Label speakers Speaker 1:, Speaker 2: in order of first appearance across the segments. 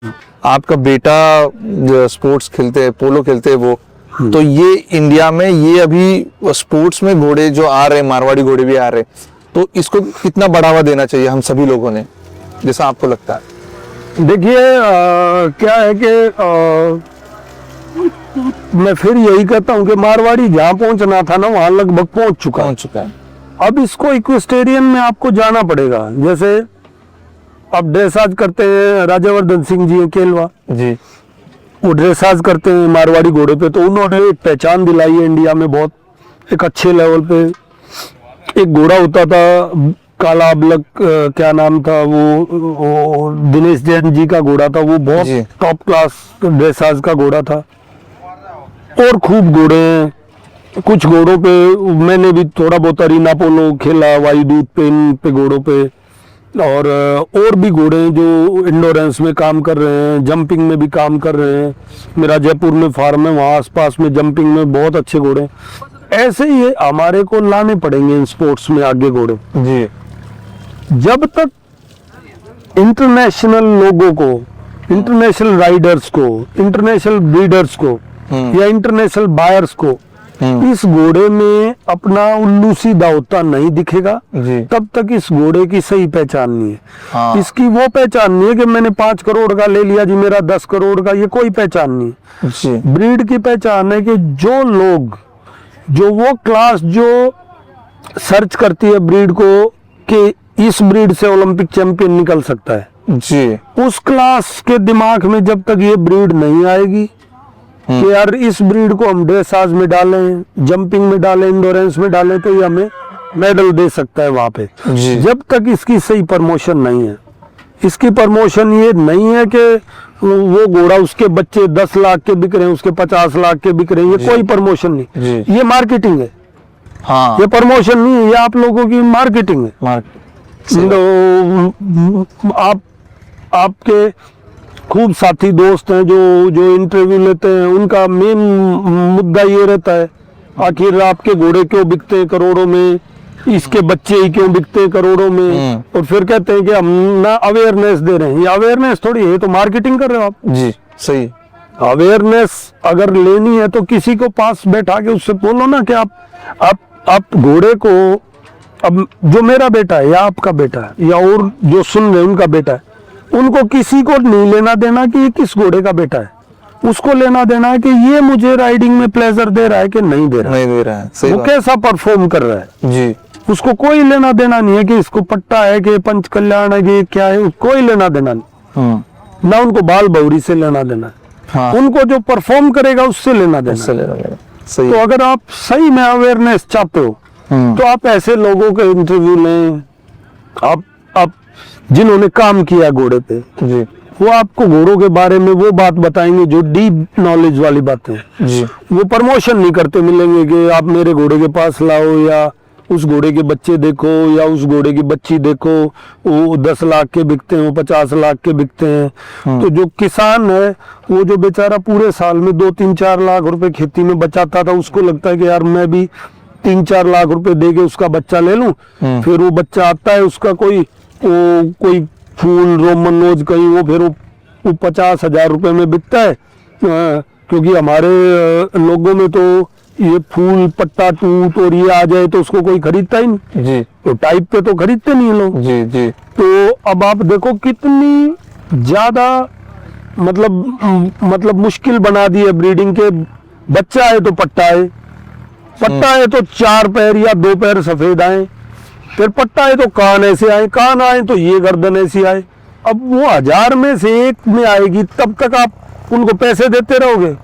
Speaker 1: आपका बेटा जो स्पोर्ट्स खेलते हैं, पोलो खेलते हैं वो, तो ये इंडिया में ये अभी स्पोर्ट्स में घोड़े जो आ रहे हैं, मारवाड़ी घोड़े भी आ रहे हैं, तो इसको कितना बढ़ावा देना चाहिए हम सभी लोगों ने, जैसा आपको लगता है?
Speaker 2: देखिए क्या है कि मैं फिर यही कहता हूँ कि मारवाड़ी जहाँ पहुंचना था ना वहां लगभग पहुंच चुका
Speaker 1: है।
Speaker 2: अब इसको इक्वेस्टेरियन में आपको जाना पड़ेगा। जैसे अब ड्रेसाज करते हैं राजावर्धन सिंह जी केलवा
Speaker 1: जी,
Speaker 2: वो ड्रेसाज करते हैं मारवाड़ी घोड़े पे, तो उन्होंने एक पहचान दिलाई है इंडिया में बहुत एक अच्छे लेवल पे। एक घोड़ा होता था काला अबलक, क्या नाम था वो दिनेश जैन जी का घोड़ा था, वो बहुत टॉप क्लास ड्रेसाज का घोड़ा था। और खूब घोड़े हैं, कुछ घोड़ों पे मैंने भी थोड़ा बहुत अरीना पोलो खेला, वायुदूत पे, इन पे घोड़ों पे। और भी घोड़े हैं जो इंडोरेंस में काम कर रहे हैं, जंपिंग में भी काम कर रहे हैं। मेरा जयपुर में फार्म है, वहाँ आसपास में जंपिंग में बहुत अच्छे घोड़े हैं। ऐसे ही हमारे को लाने पड़ेंगे इन स्पोर्ट्स में आगे घोड़े
Speaker 1: जी।
Speaker 2: जब तक इंटरनेशनल लोगों को, इंटरनेशनल राइडर्स को, इंटरनेशनल ब्रीडर्स को या इंटरनेशनल बायर्स को इस घोड़े में अपना उल्लू सीधा होता नहीं दिखेगा, तब तक इस घोड़े की सही पहचान नहीं है।
Speaker 1: हाँ।
Speaker 2: इसकी वो पहचान नहीं है कि मैंने 5 करोड़ का ले लिया जी, मेरा 10 करोड़ का, ये कोई पहचान नहीं है। ब्रीड की पहचान है कि जो लोग, जो वो क्लास जो सर्च करती है ब्रीड को कि इस ब्रीड से ओलंपिक चैंपियन निकल सकता है
Speaker 1: जी,
Speaker 2: उस क्लास के दिमाग में जब तक ये ब्रीड नहीं आएगी कि यार इस ब्रीड को हम ड्रेसाज में डालें, जंपिंग में डालें, इंडोरेंस में डालें, तो ये हमें मेडल दे सकता है वहां पे। जब तक इसकी सही प्रमोशन नहीं है, इसकी प्रमोशन ये नहीं है कि वो घोड़ा उसके बच्चे 10 लाख के बिक रहे हैं, उसके 50 लाख के बिक रहे हैं, ये कोई प्रमोशन नहीं, ये मार्केटिंग है।
Speaker 1: हाँ।
Speaker 2: ये प्रमोशन नहीं है, ये आप लोगों की मार्केटिंग है। तो आपके खूब साथी दोस्त हैं जो इंटरव्यू लेते हैं, उनका मेन मुद्दा ये रहता है आखिर आपके घोड़े क्यों बिकते हैं करोड़ों में, इसके बच्चे ही क्यों बिकते हैं करोड़ों में, और फिर कहते हैं कि हम ना अवेयरनेस दे रहे हैं। ये अवेयरनेस थोड़ी है, तो मार्केटिंग कर रहे हो आप
Speaker 1: जी। सही।
Speaker 2: अवेयरनेस अगर लेनी है तो किसी को पास बैठा के उससे बोलो ना कि आप घोड़े को, अब जो मेरा बेटा है या आपका बेटा है या और जो सुन रहे उनका बेटा है, उनको किसी को नहीं लेना देना कि ये किस घोड़े का बेटा है। उसको लेना देना है कि ये मुझे राइडिंग में प्लेजर दे रहा है कि नहीं दे रहा है,
Speaker 1: सही
Speaker 2: वो कैसा परफॉर्म कर रहा है
Speaker 1: जी।
Speaker 2: उसको कोई लेना देना नहीं है कि इसको पट्टा है कि पंच कल्याण है कि क्या है, कोई लेना देना नहीं। ना उनको बाल बौरी से लेना देना है। हाँ। उनको जो परफॉर्म करेगा उससे लेना देना। तो अगर आप सही में अवेयरनेस चाहते हो तो आप ऐसे लोगों के इंटरव्यू लें, आप जिन्होंने काम किया घोड़े पे जी, वो आपको घोड़ों के बारे में वो बात बताएंगे जो डीप नॉलेज वाली बातें जी। वो प्रमोशन नहीं करते मिलेंगे कि आप मेरे घोड़े के पास लाओ या उस घोड़े के बच्चे देखो या उस घोड़े की बच्ची देखो, वो 10 लाख के बिकते हैं, वो 50 लाख के बिकते हैं। तो जो किसान है वो जो बेचारा पूरे साल में 2-3-4 लाख रुपए खेती में बचाता था, उसको लगता है कि यार मैं भी 3-4 लाख रुपए दे के उसका बच्चा ले लूं। फिर वो बच्चा आता है, उसका कोई फूल रोमन नोज कहीं वो फिर वो 50,000 रुपए में बिकता है, क्योंकि हमारे लोगों में तो ये फूल पट्टा टूट और ये आ जाए तो उसको कोई खरीदता ही नहीं जी। तो टाइप पे तो खरीदते नहीं लोग जी जी। तो अब आप देखो कितनी ज्यादा मतलब मुश्किल बना दी है ब्रीडिंग के। बच्चा है तो पट्टा है तो 4 पैर या 2 पैर सफेद आए, फिर पट्टा है तो कान ऐसे आए, कान आए तो ये गर्दन ऐसी आए। अब वो 1000 में से 1 में आएगी, तब तक आप उनको पैसे देते रहोगे।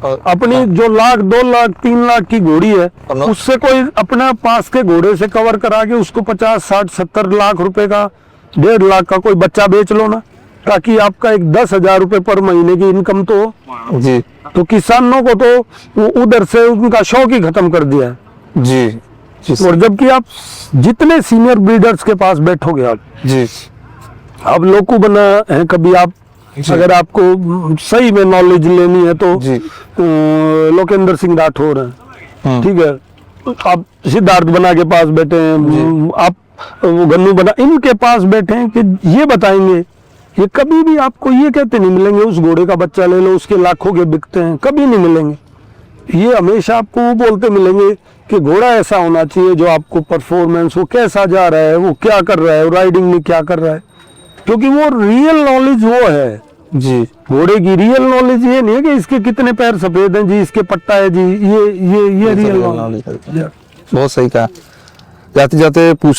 Speaker 2: अपनी जो 1 लाख 2 लाख 3 लाख की घोड़ी है उससे कोई अपना पास के घोड़े से कवर करा के उसको 50 60 70 लाख रुपए का 1.5 लाख का कोई बच्चा बेच लो ना, ताकि आपका एक 10,000 रुपए पर महीने की इनकम तो जी। तो किसानों को तो वो उधर से उनका शौक ही खत्म कर दिया है जी। और जबकि आप जितने सीनियर ब्रीडर्स के पास बैठोगे आप जी, आप लोकू बना है कभी आप, अगर आपको सही में नॉलेज लेनी है तो लोकेंद्र सिंह राठौर है, ठीक है, आप सिद्धार्थ बना के पास बैठे हैं, आप वो गन्नू बना, इनके पास बैठे हैं कि ये बताएंगे ये कभी भी आपको ये कहते नहीं मिलेंगे उस घोड़े का बच्चा ले लो उसके लाखों के बिकते हैं, कभी नहीं मिलेंगे। ये हमेशा आपको वो बोलते मिलेंगे कि घोड़ा ऐसा होना चाहिए जो आपको परफॉर्मेंस, वो कैसा जा रहा है, वो क्या कर रहा है, राइडिंग में क्या कर रहा है, क्योंकि वो रियल नॉलेज वो है
Speaker 1: जी।
Speaker 2: घोड़े की। रियल नॉलेज ये नहीं है कि इसके कितने पैर सफेद हैं जी, इसके पट्टा है जी, ये रियल नॉलेज।
Speaker 1: बहुत सही कहा। जाते जाते पूछ